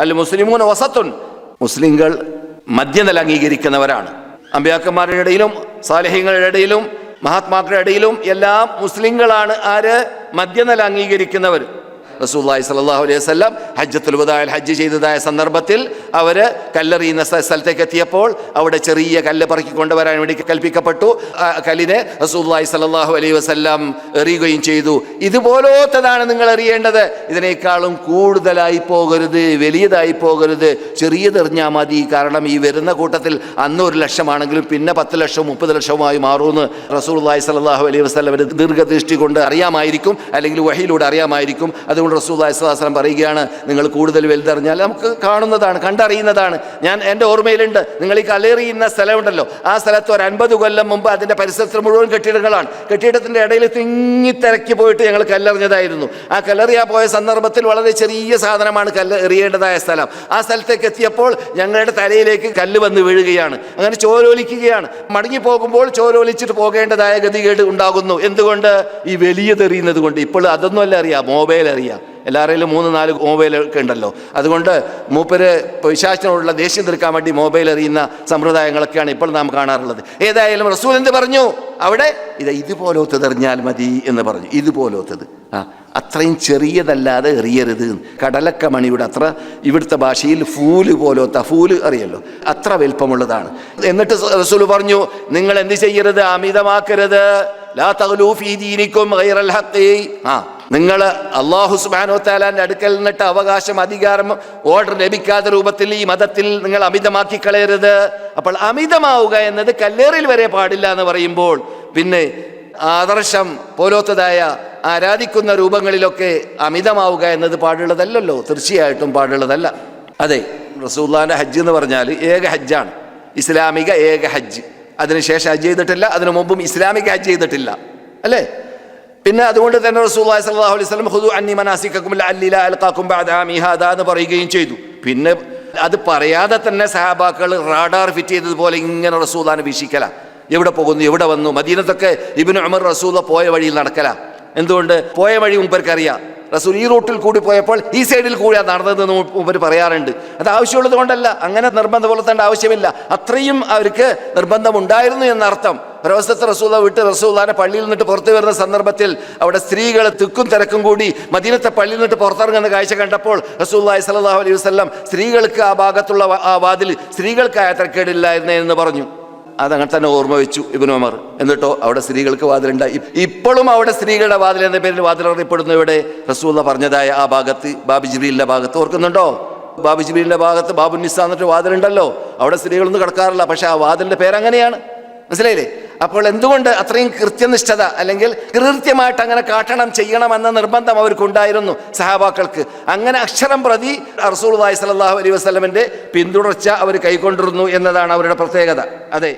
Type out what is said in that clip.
അൽ മുസ്ലിമൂന വസത്തുൻ, മുസ്ലിങ്ങൾ മധ്യനില അംഗീകരിക്കുന്നവരാണ്. അമ്പിയാക്കന്മാരുടെ ഇടയിലും സാലിഹ്യങ്ങളുടെ ഇടയിലും മഹാത്മാക്കളുടെ ഇടയിലും എല്ലാം മുസ്ലിങ്ങളാണ് ആര്? മധ്യനില അംഗീകരിക്കുന്നവർ. റസൂലുള്ളാഹി സ്വല്ലല്ലാഹു അലൈഹി വസല്ലം ഹജ്ജത്തുൽ വദാഇൽ ഹജ്ജ് ചെയ്തതായ സന്ദർഭത്തിൽ അവർ കല്ലെറിയുന്ന സ്ഥലത്തേക്ക് എത്തിയപ്പോൾ അവിടെ ചെറിയ കല്ല് പറക്കി കൊണ്ടുവരാൻ വേണ്ടി കൽപ്പിക്കപ്പെട്ടു. കല്ലിനെ റസൂലുള്ളാഹി സ്വല്ലല്ലാഹു അലൈഹി വസല്ലം എറിയുകയും ചെയ്തു. ഇതുപോലത്തതാണ് നിങ്ങൾ എറിയേണ്ടത്, ഇതിനേക്കാളും കൂടുതലായി പോകരുത്, വലിയതായി പോകരുത്, ചെറിയതെറിഞ്ഞാൽ മതി. കാരണം ഈ വരുന്ന കൂട്ടത്തിൽ അന്ന് 1 ലക്ഷമാണെങ്കിലും പിന്നെ 10 ലക്ഷവും 30 ലക്ഷവുമായി മാറുമെന്ന് റസൂലുള്ളാഹി സ്വല്ലല്ലാഹു അലൈഹി വസല്ലം ദീർഘദൃഷ്ടി കൊണ്ട് അറിയാമായിരിക്കും, അല്ലെങ്കിൽ വഹിയിലൂടെ അറിയാമായിരിക്കും. അതുകൊണ്ട് റസൂലുള്ളാഹി സ്വല്ലല്ലാഹു അലൈഹി വസല്ലം പറയുകയാണ്, നിങ്ങൾ കൂടുതൽ വലുതെറിഞ്ഞാൽ നമുക്ക് കാണുന്നതാണ്, കണ്ടറിയുന്നതാണ്. ഞാൻ എൻ്റെ ഓർമ്മയിലുണ്ട്, നിങ്ങൾ ഈ കല്ലെറിയുന്ന സ്ഥലമുണ്ടല്ലോ, ആ സ്ഥലത്ത് ഒരു 50 കൊല്ലം മുമ്പ് അതിൻ്റെ പരിസരത്തിൽ മുഴുവൻ കെട്ടിടങ്ങളാണ്. കെട്ടിടത്തിൻ്റെ ഇടയിൽ തിങ്ങിത്തിരക്കി പോയിട്ട് ഞങ്ങൾ കല്ലെറിഞ്ഞതായിരുന്നു. ആ കല്ലെറിയാൻ പോയ സന്ദർഭത്തിൽ വളരെ ചെറിയ സാധനമാണ് കല്ല് എറിയേണ്ടതായ സ്ഥലം. ആ സ്ഥലത്തേക്ക് എത്തിയപ്പോൾ ഞങ്ങളുടെ തലയിലേക്ക് കല്ല് വന്ന് വീഴുകയാണ്. അങ്ങനെ ചോരോലിക്കുകയാണ്. മടങ്ങി പോകുമ്പോൾ ചോരോലിച്ചിട്ട് പോകേണ്ടതായ ഗതികേട് ഉണ്ടാകുന്നു. എന്തുകൊണ്ട്? ഈ വലിയതെറിയുന്നത് കൊണ്ട്. ഇപ്പോൾ അതൊന്നുമല്ല അറിയാം, മൊബൈൽ അറിയാം. എല്ലാവരെയും 3-4 മൊബൈലൊക്കെ ഉണ്ടല്ലോ. അതുകൊണ്ട് മൂപ്പര് പിശാചിനോടുള്ള ദേഷ്യം തീർക്കാൻ വേണ്ടി മൊബൈൽ എറിയുന്ന സമ്പ്രദായങ്ങളൊക്കെയാണ് ഇപ്പോൾ നാം കാണാറുള്ളത്. ഏതായാലും റസൂൽ എന്ത് പറഞ്ഞു അവിടെ? ഇതുപോലത്തത് എറിഞ്ഞാൽ മതി എന്ന് പറഞ്ഞു. ഇതുപോലത്തത്, അത്രയും ചെറിയതല്ലാതെ എറിയരുത്. കടലക്ക മണിയുടെ അത്ര, ഇവിടുത്തെ ഭാഷയിൽ ഫൂല് പോലത്തെ, ഫൂല് അറിയല്ലോ, അത്ര വലിപ്പമുള്ളതാണ്. എന്നിട്ട് റസൂൽ പറഞ്ഞു, നിങ്ങൾ എന്ത് ചെയ്യരുത്? അമിതമാക്കരുത്. ലാ തഗ്ലൂ ഫീ ദീനിക്കും ഗൈറൽ ഹഖ്. നിങ്ങൾ അല്ലാഹു സുബ്ഹാനഹു വ തആലാന്റെ അടുക്കൽ നിന്നിട്ട് അവകാശം, അധികാരം, ഓർഡർ ലഭിക്കാത്ത രൂപത്തിൽ ഈ മതത്തിൽ നിങ്ങൾ അമിതമാക്കി കളയരുത്. അപ്പോൾ അമിതമാവുക എന്നത് കല്ലേറിൽ വരെ പാടില്ല എന്ന് പറയുമ്പോൾ പിന്നെ ആദർശം പോലത്തതായ ആരാധിക്കുന്ന രൂപങ്ങളിലൊക്കെ അമിതമാവുക എന്നത് പാടുള്ളതല്ലല്ലോ, തീർച്ചയായിട്ടും പാടുള്ളതല്ല. അതെ, റസൂലുള്ളാഹിന്റെ ഹജ്ജ് എന്ന് പറഞ്ഞാൽ ഏക ഹജ്ജാണ്, ഇസ്ലാമിക ഏക ഹജ്ജ്. അതിനുശേഷം ഹജ്ജ് ചെയ്തിട്ടില്ല, അതിനു മുമ്പും ഇസ്ലാമിക ഹജ്ജ് ചെയ്തിട്ടില്ല, അല്ലേ? പിന്നെ അതുകൊണ്ട് തന്നെ റസൂലുള്ളാഹി സ്വല്ലല്ലാഹു അലൈഹി വസല്ലം ഖുദൂ അന്നി മനാസികക്കും ലഅല്ലി ലാ അൽഖാകും ബഅദ ആമി ഹാദാ എന്ന് പറയുകയും ചെയ്തു. പിന്നെ അത് പറയാതെ തന്നെ സഹാബാക്കൾ റാഡാർ ഫിറ്റ് ചെയ്തതുപോലെ ഇങ്ങനെ റസൂലുള്ളാഹിനെ വീക്ഷിക്കല. എവിടെ പോകുന്നു, എവിടെ വന്നു. മദീനത്തൊക്കെ ഇബ്നു ഉമർ റസൂലുള്ള പോയ വഴിയിൽ നടക്കല. എന്തുകൊണ്ട്? പോയ വഴി മൂപ്പർക്കറിയാം. റസൂൽ ഈ റൂട്ടിൽ കൂടി പോയപ്പോൾ ഈ സൈഡിൽ കൂടിയാണ് നടന്നതെന്ന് മൂപ്പർ പറയാറുണ്ട്. അത് ആവശ്യമുള്ളത് കൊണ്ടല്ല, അങ്ങനെ നിർബന്ധം പുലർത്തേണ്ട ആവശ്യമില്ല. അത്രയും അവർക്ക് നിർബന്ധമുണ്ടായിരുന്നു എന്നർത്ഥം. ഒരവസ്ഥത്തെ റസൂലുള്ളാഹി വിട്ട് റസൂലുള്ളാഹിനെ പള്ളിയിൽ നിന്നിട്ട് പുറത്തു വരുന്ന സന്ദർഭത്തിൽ അവിടെ സ്ത്രീകൾ തിക്കും തിരക്കും കൂടി മദീനത്തെ പള്ളിയിൽ നിന്നിട്ട് പുറത്തിറങ്ങുന്ന കാഴ്ച കണ്ടപ്പോൾ റസൂലുള്ളാഹി സ്വല്ലല്ലാഹു അലൈഹി വസല്ലം സ്ത്രീകൾക്ക് ആ ഭാഗത്തുള്ള ആ വാതിൽ സ്ത്രീകൾക്ക് യാത്രക്കേടില്ലായിരുന്നു എന്ന് പറഞ്ഞു. അതങ്ങനെ തന്നെ ഓർമ്മ വെച്ചു ഇബ്നു ഉമർ. എന്നിട്ടോ അവിടെ സ്ത്രീകൾക്ക് വാതിലുണ്ടായി. ഇപ്പോഴും അവിടെ സ്ത്രീകളുടെ വാതിൽ എന്ന പേരിൽ വാതിൽ അറിയപ്പെടുന്നു. ഇവിടെ റസൂലുള്ളാഹി പറഞ്ഞതായ ആ ഭാഗത്ത്, ബാബു ജിബ്രീലിന്റെ ഭാഗത്ത്, ഓർക്കുന്നുണ്ടോ? ബാബു ജിബ്രീലിന്റെ ഭാഗത്ത് ബാബു നിസ്സ എന്നിട്ട് വാതിലുണ്ടല്ലോ, അവിടെ സ്ത്രീകളൊന്നും കിടക്കാറില്ല. പക്ഷെ ആ വാതിലിന്റെ പേരങ്ങനെയാണ്, മനസ്സിലായില്ലേ? അപ്പോൾ എന്തുകൊണ്ട് അത്രയും കൃത്യനിഷ്ഠത, അല്ലെങ്കിൽ കൃത്യമായിട്ട് അങ്ങനെ കാട്ടണം, ചെയ്യണം എന്ന നിർബന്ധം അവർക്കുണ്ടായിരുന്നു സഹാബാക്കൾക്ക്. അങ്ങനെ അക്ഷരം പ്രതി റസൂലുള്ളാഹി സ്വല്ലല്ലാഹു അലൈഹി വസല്ലമിന്റെ പിന്തുടർച്ച അവർ കൈക്കൊണ്ടിരുന്നു എന്നതാണ് അവരുടെ പ്രത്യേകത. അതെ.